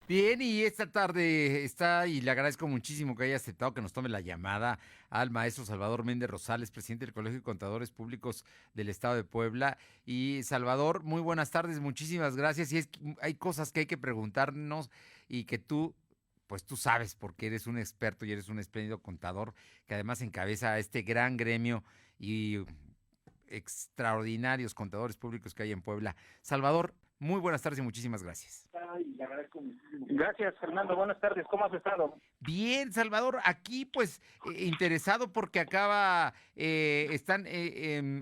Bien, y esta tarde está, y le agradezco muchísimo que haya aceptado que nos tome la llamada al maestro Salvador Méndez Rosales, presidente del Colegio de Contadores Públicos del Estado de Puebla. Y Salvador, muy buenas tardes, muchísimas gracias. Y hay cosas que hay que preguntarnos y que pues tú sabes, porque eres un experto y eres un espléndido contador que además encabeza a este gran gremio y extraordinarios contadores públicos que hay en Puebla. Salvador, muy buenas tardes y muchísimas gracias. Ay, le agradezco muchísimo. Gracias, Fernando. Buenas tardes. ¿Cómo has estado? Bien, Salvador, aquí pues interesado porque están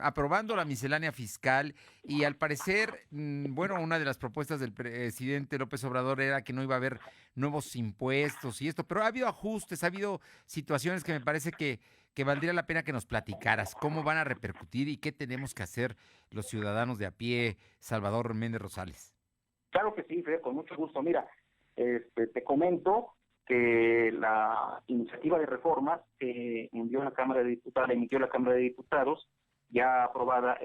aprobando la miscelánea fiscal y al parecer, bueno, una de las propuestas del presidente López Obrador era que no iba a haber nuevos impuestos y esto, pero ha habido ajustes, ha habido situaciones que me parece que valdría la pena que nos platicaras cómo van a repercutir y qué tenemos que hacer los ciudadanos de a pie, Salvador Méndez Rosales. Claro que sí, Fred, con mucho gusto. Mira, te comento que la iniciativa de reforma se envió a la Cámara de Diputados, emitió la Cámara de Diputados, ya aprobada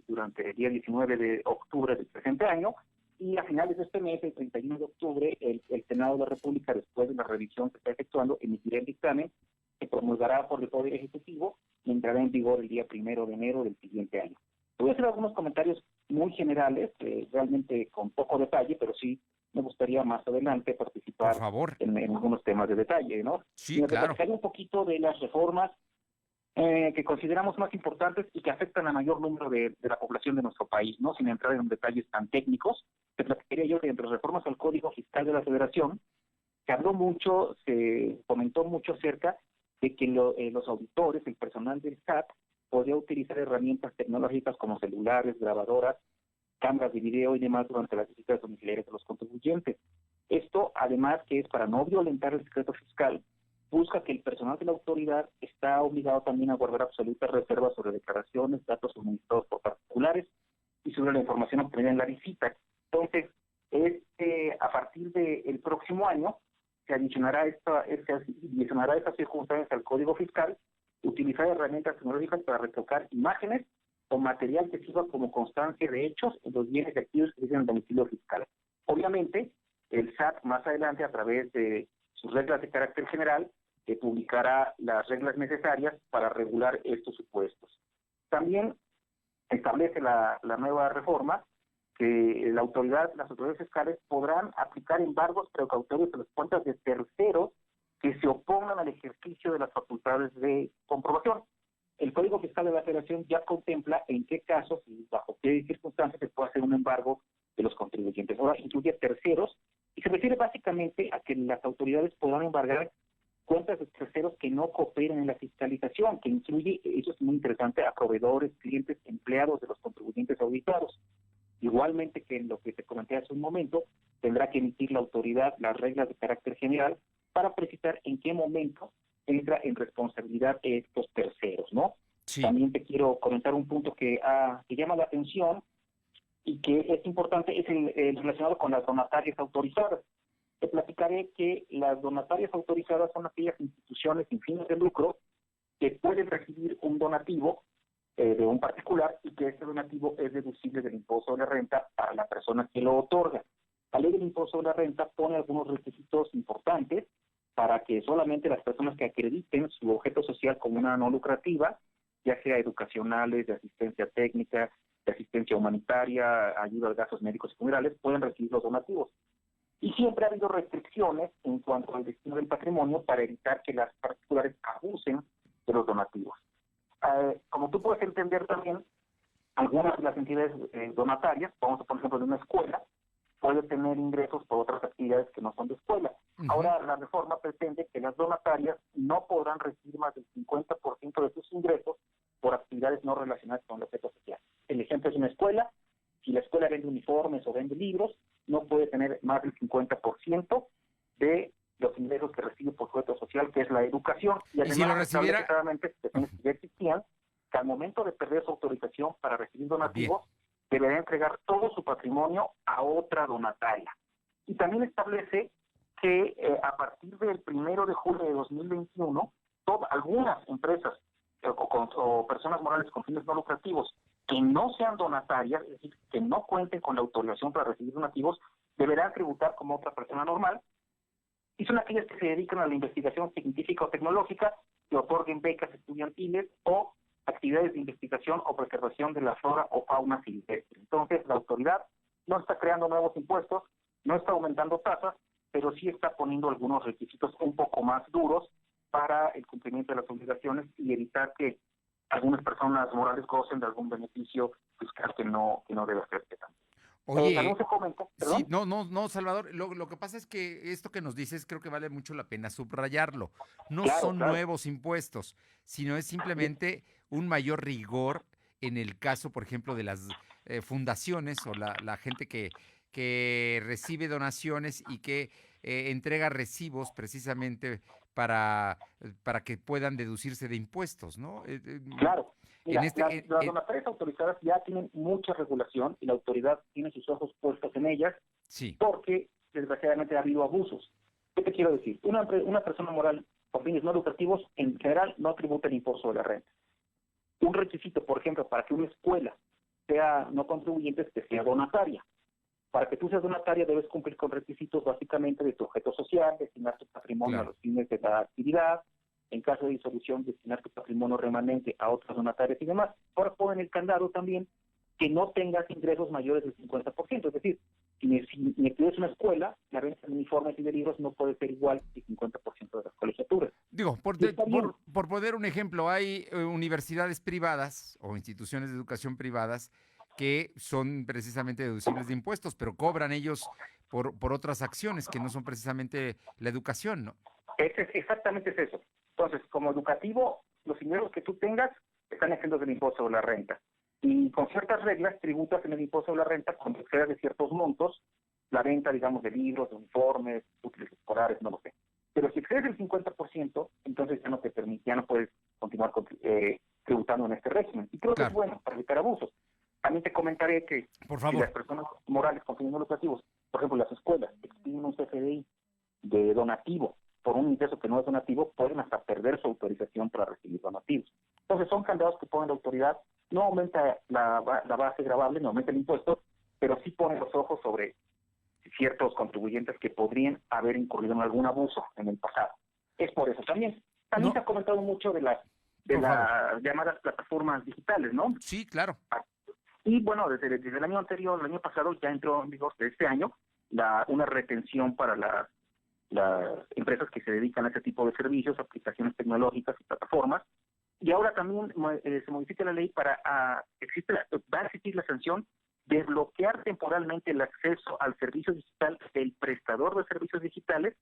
durante el día 19 de octubre del presente año, y a finales de este mes, el 31 de octubre, el Senado de la República, después de la revisión que está efectuando, emitirá el dictamen que promulgará por el Poder Ejecutivo y entrará en vigor el día 1 de enero del siguiente año. Voy a hacer algunos comentarios muy generales, realmente con poco detalle, pero sí me gustaría más adelante Por participar favor. en algunos temas de detalle, ¿no? Sí, Y te claro. platicaré un poquito de las reformas que consideramos más importantes y que afectan a mayor número de la población de nuestro país, ¿no? Sin entrar en detalles tan técnicos, te platicaría yo que entre las reformas al Código Fiscal de la Federación, se habló mucho, se comentó mucho acerca de que los auditores, el personal del SAT, podía utilizar herramientas tecnológicas como celulares, grabadoras, cámaras de video y demás durante las visitas domiciliarias de los contribuyentes. Esto, además, que es para no violentar el secreto fiscal, busca que el personal de la autoridad está obligado también a guardar absolutas reservas sobre declaraciones, datos suministrados por particulares y sobre la información obtenida en la visita. Entonces, a partir del próximo año, se adicionará estas circunstancias al Código Fiscal, utilizar herramientas tecnológicas para retocar imágenes o material que sirva como constancia de hechos en los bienes y activos que dicen el domicilio fiscal. Obviamente, el SAT más adelante, a través de sus reglas de carácter general, publicará las reglas necesarias para regular estos supuestos. También establece la nueva reforma que las autoridades fiscales podrán aplicar embargos precautorios a las cuentas de terceros que se opongan al ejercicio de las facultades de comprobación. El Código Fiscal de la Federación ya contempla en qué casos y bajo qué circunstancias se puede hacer un embargo de los contribuyentes. Ahora incluye terceros y se refiere básicamente a que las autoridades podrán embargar cuentas de terceros que no cooperen en la fiscalización, que incluye, eso es muy interesante, a proveedores, clientes, empleados de los contribuyentes auditados. Igualmente que en lo que te comenté hace un momento, tendrá que emitir la autoridad las reglas de carácter general para precisar en qué momento entra en responsabilidad estos terceros, ¿no? Sí. También te quiero comentar un punto que llama la atención y que es importante, es el relacionado con las donatarias autorizadas. Te platicaré que las donatarias autorizadas son aquellas instituciones sin fines de lucro que pueden recibir un donativo de un particular y que este donativo es deducible del impuesto de la renta para la persona que lo otorga. La ley del impuesto de la renta pone algunos requisitos importantes para que solamente las personas que acrediten su objeto social como una no lucrativa, ya sea educacionales, de asistencia técnica, de asistencia humanitaria, ayuda a gastos médicos y funerales, puedan recibir los donativos. Y siempre ha habido restricciones en cuanto al destino del patrimonio para evitar que las particulares abusen de los donativos. Como tú puedes entender también, algunas de las entidades donatarias, vamos a por ejemplo de una escuela, puede tener ingresos por otras actividades que no son de escuela. Ujú. Ahora la reforma pretende que las donatarias no podrán recibir más del 50% de sus ingresos por actividades no relacionadas con el objeto social. El ejemplo es una escuela. Si la escuela vende uniformes o vende libros, no puede tener más del 50% de los ingresos que recibe por su objeto social, que es la educación. Y Y si lo además establece recibiera, claramente situaciones que ya existían, que al momento de perder su autorización para recibir bien. donativos, deberá entregar todo su patrimonio a otra donataria. Y también establece que a partir del 1 de julio de 2021, algunas empresas o personas morales con fines no lucrativos que no sean donatarias, es decir, que no cuenten con la autorización para recibir donativos, deberán tributar como otra persona normal, y son aquellas que se dedican a la investigación científica o tecnológica, que otorguen becas estudiantiles o actividades de investigación o preservación de la flora o fauna silvestre. Entonces, la autoridad no está creando nuevos impuestos, no está aumentando tasas, pero sí está poniendo algunos requisitos un poco más duros para el cumplimiento de las obligaciones y evitar que algunas personas morales gocen de algún beneficio fiscal que no debe hacerse tanto. También Oye, se comenta, sí, perdón. no, Salvador, lo que pasa es que esto que nos dices creo que vale mucho la pena subrayarlo. No Claro, son claro. nuevos impuestos, sino es Así es. simplemente un mayor rigor en el caso, por ejemplo, de las fundaciones o la gente que recibe donaciones y que entrega recibos precisamente para que puedan deducirse de impuestos, ¿no? Claro. En Mira, este, las donatorias autorizadas ya tienen mucha regulación y la autoridad tiene sus ojos puestos en ellas sí, porque desgraciadamente ha habido abusos. ¿Qué te quiero decir? Una persona moral con fines no lucrativos en general no tributa el impuesto de la renta. Un requisito, por ejemplo, para que una escuela sea no contribuyente es que sea donataria. Para que tú seas donataria debes cumplir con requisitos básicamente de tu objeto social, destinar tu patrimonio a claro. los fines de la actividad, en caso de disolución destinar tu patrimonio remanente a otras donatarias y demás. Ahora ponen el candado también que no tengas ingresos mayores del 50%, es decir, si me pides una escuela, la renta de uniformes y de libros no puede ser igual que el 50% de las colegiaturas. Digo, Y está bien, por poner un ejemplo, hay universidades privadas o instituciones de educación privadas que son precisamente deducibles de impuestos, pero cobran ellos por otras acciones que no son precisamente la educación, ¿no? exactamente es eso. Entonces, como educativo, los ingresos que tú tengas están exentos del impuesto de la renta. Y con ciertas reglas tributas en el impuesto de la renta cuando excedas de ciertos montos, la venta, digamos, de libros, de uniformes, útiles escolares, no lo sé. Pero si excedes el 50%, entonces ya no te permite, ya no puedes continuar tributando en este régimen. Y creo que es Claro, bueno para evitar abusos. También te comentaré que por si las favor. personas morales con fines no lucrativos, por ejemplo, las escuelas, expiden un CFDI de donativo por un ingreso que no es donativo, pueden hasta perder su autorización para recibir donativos. Entonces son candados que pone la autoridad, no aumenta la base gravable, no aumenta el impuesto, pero sí pone los ojos sobre ciertos contribuyentes que podrían haber incurrido en algún abuso en el pasado. Es por eso también. También se No, ha comentado mucho de por favor. las llamadas plataformas digitales, ¿no? Sí, claro. Y bueno, desde el año anterior, el año pasado, ya entró en vigor de este año una retención para las empresas que se dedican a ese tipo de servicios, aplicaciones tecnológicas y plataformas. Y ahora también se modifica la ley para va a existir la sanción de bloquear temporalmente el acceso al servicio digital del prestador de servicios digitales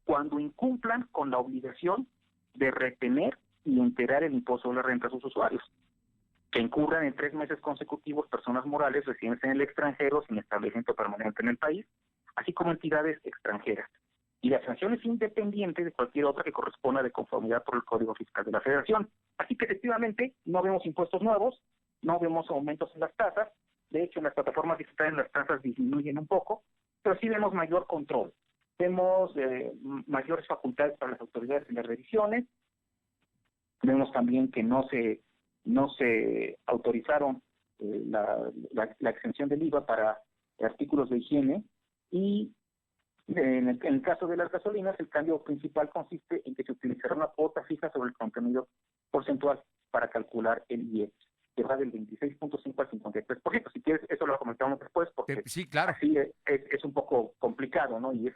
cuando incumplan con la obligación de retener y enterar el impuesto de la renta a sus usuarios, que incurran en 3 meses consecutivos personas morales residentes en el extranjero sin establecimiento permanente en el país, así como entidades extranjeras. Y la sanción es independiente de cualquier otra que corresponda de conformidad por el Código Fiscal de la Federación. Así que efectivamente no vemos impuestos nuevos, no vemos aumentos en las tasas, de hecho en las plataformas digitales las tasas disminuyen un poco, pero sí vemos mayor control, vemos mayores facultades para las autoridades en las revisiones, vemos también que no se autorizaron la exención del IVA para artículos de higiene y en el caso de las gasolinas, el cambio principal consiste en que se utilizará una cuota fija sobre el contenido porcentual para calcular el IEPS, que va del 26.5 al 53%. Si quieres, eso lo comentamos después, porque Sí, claro. así es un poco complicado, ¿no? Y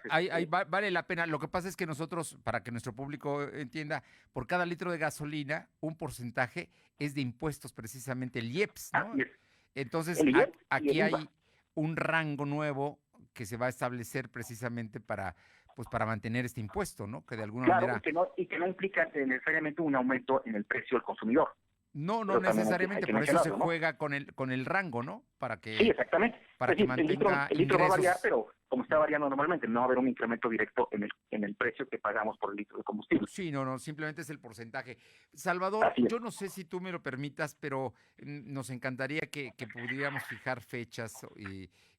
Vale la pena. Lo que pasa es que nosotros, para que nuestro público entienda, por cada litro de gasolina, un porcentaje es de impuestos, precisamente el IEPS, ¿no? así es. Entonces, El IEPS y aquí el IVA. hay un rango nuevo que se va a establecer precisamente pues para mantener este impuesto, ¿no? Que de alguna Claro, manera, y que no implica necesariamente un aumento en el precio del consumidor. no Pero también hay necesariamente, que por eso se mencionarlo, ¿no? juega con el rango, ¿no? Sí, exactamente. Para Es que decir, mantenga el litro va a variar, ingresos. pero como está variando normalmente, no va a haber un incremento directo en el precio que pagamos por el litro de combustible. Sí, no, simplemente es el porcentaje. Salvador, Así es. yo no sé si tú me lo permitas, pero nos encantaría que pudiéramos fijar fechas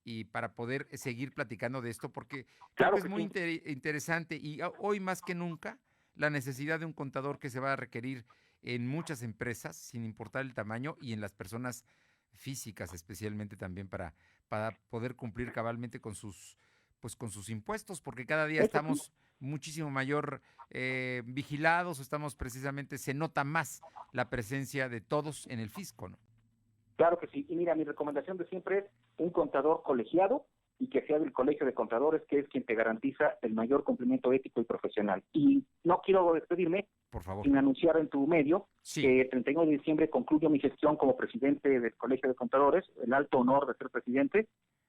y para poder seguir platicando de esto, porque creo que Claro es que muy sí. interesante y hoy más que nunca la necesidad de un contador que se va a requerir en muchas empresas, sin importar el tamaño, y en las personas físicas especialmente también para poder cumplir cabalmente con sus pues con sus impuestos, porque cada día Eso sí, estamos muchísimo mayor vigilados, estamos precisamente, se nota más la presencia de todos en el fisco, ¿no? claro que sí. Y mira, mi recomendación de siempre es un contador colegiado y que sea del Colegio de Contadores, que es quien te garantiza el mayor cumplimiento ético y profesional. Y no quiero despedirme Por favor. sin anunciar en tu medio Sí. que el 31 de diciembre concluyo mi gestión como presidente del Colegio de Contadores, el alto honor de ser presidente.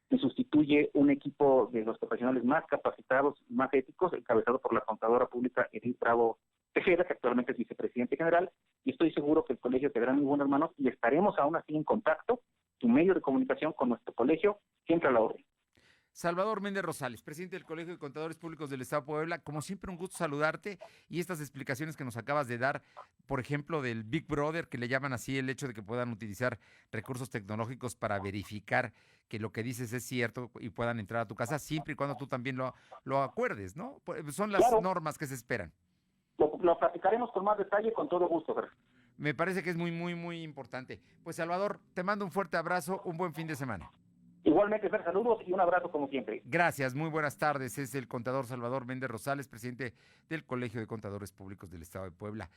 Me sustituye un equipo de los profesionales más capacitados y más éticos, encabezado por la contadora pública Edith Bravo Tejeda, que actualmente es vicepresidente general, y estoy seguro que el colegio tendrá muy buenas manos y estaremos aún así en contacto, tu medio de comunicación con nuestro colegio, siempre a la orden. Salvador Méndez Rosales, presidente del Colegio de Contadores Públicos del Estado de Puebla. Como siempre, un gusto saludarte y estas explicaciones que nos acabas de dar, por ejemplo, del Big Brother, que le llaman así el hecho de que puedan utilizar recursos tecnológicos para verificar que lo que dices es cierto y puedan entrar a tu casa, siempre y cuando tú también lo acuerdes, ¿no? Son las Claro, normas que se esperan. lo platicaremos con más detalle, con todo gusto, Fer. Me parece que es muy, muy, muy importante. Pues Salvador, te mando un fuerte abrazo, un buen fin de semana. Igualmente, Fer, saludos y un abrazo como siempre. Gracias, muy buenas tardes. Es el contador Salvador Méndez Rosales, presidente del Colegio de Contadores Públicos del Estado de Puebla.